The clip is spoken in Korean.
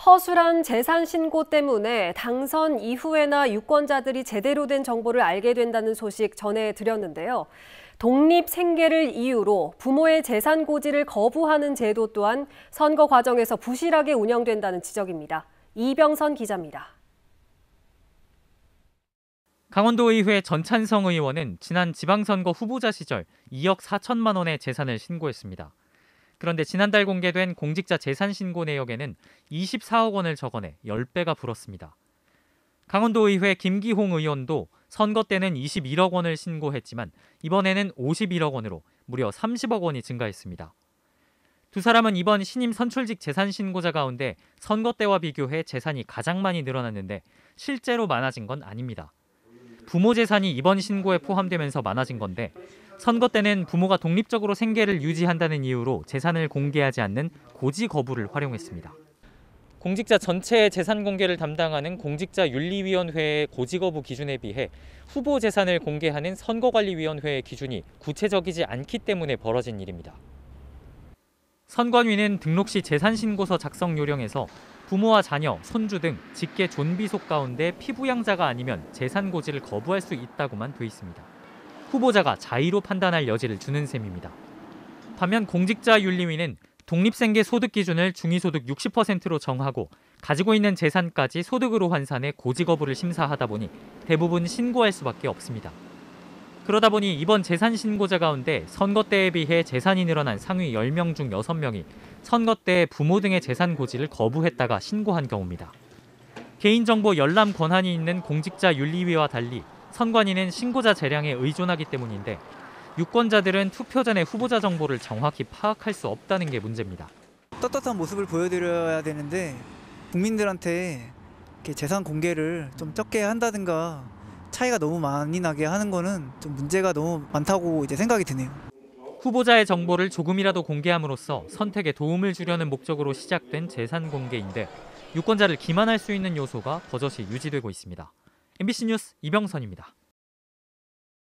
허술한 재산 신고 때문에 당선 이후에나 유권자들이 제대로 된 정보를 알게 된다는 소식 전해드렸는데요. 독립생계를 이유로 부모의 재산 고지를 거부하는 제도 또한 선거 과정에서 부실하게 운영된다는 지적입니다. 이병선 기자입니다. 강원도의회 전찬성 의원은 지난 지방선거 후보자 시절 2억 4천만 원의 재산을 신고했습니다. 그런데 지난달 공개된 공직자 재산 신고 내역에는 24억 원을 적어내 10배가 불었습니다. 강원도의회 김기홍 의원도 선거 때는 21억 원을 신고했지만 이번에는 51억 원으로 무려 30억 원이 증가했습니다. 두 사람은 이번 신임 선출직 재산 신고자 가운데 선거 때와 비교해 재산이 가장 많이 늘어났는데 실제로 많아진 건 아닙니다. 부모 재산이 이번 신고에 포함되면서 많아진 건데 선거 때는 부모가 독립적으로 생계를 유지한다는 이유로 재산을 공개하지 않는 고지 거부를 활용했습니다. 공직자 전체의 재산 공개를 담당하는 공직자윤리위원회의 고지 거부 기준에 비해 후보 재산을 공개하는 선거관리위원회의 기준이 구체적이지 않기 때문에 벌어진 일입니다. 선관위는 등록 시 재산신고서 작성 요령에서 부모와 자녀, 손주 등 직계 존비속 가운데 피부양자가 아니면 재산 고지를 거부할 수 있다고만 돼 있습니다. 후보자가 자의로 판단할 여지를 주는 셈입니다. 반면 공직자윤리위는 독립생계 소득 기준을 중위소득 60%로 정하고 가지고 있는 재산까지 소득으로 환산해 고지 거부를 심사하다 보니 대부분 신고할 수밖에 없습니다. 그러다 보니 이번 재산 신고자 가운데 선거 때에 비해 재산이 늘어난 상위 10명 중 6명이 선거 때 부모 등의 재산 고지를 거부했다가 신고한 경우입니다. 개인정보 열람 권한이 있는 공직자윤리위와 달리 선관위는 신고자 재량에 의존하기 때문인데 유권자들은 투표 전에 후보자 정보를 정확히 파악할 수 없다는 게 문제입니다. 떳떳한 모습을 보여드려야 되는데 국민들한테 이렇게 재산 공개를 좀 적게 한다든가 차이가 너무 많이 나게 하는 거는 좀 문제가 너무 많다고 이제 생각이 드네요. 후보자의 정보를 조금이라도 공개함으로써 선택에 도움을 주려는 목적으로 시작된 재산 공개인데 유권자를 기만할 수 있는 요소가 버젓이 유지되고 있습니다. MBC 뉴스 이병선입니다.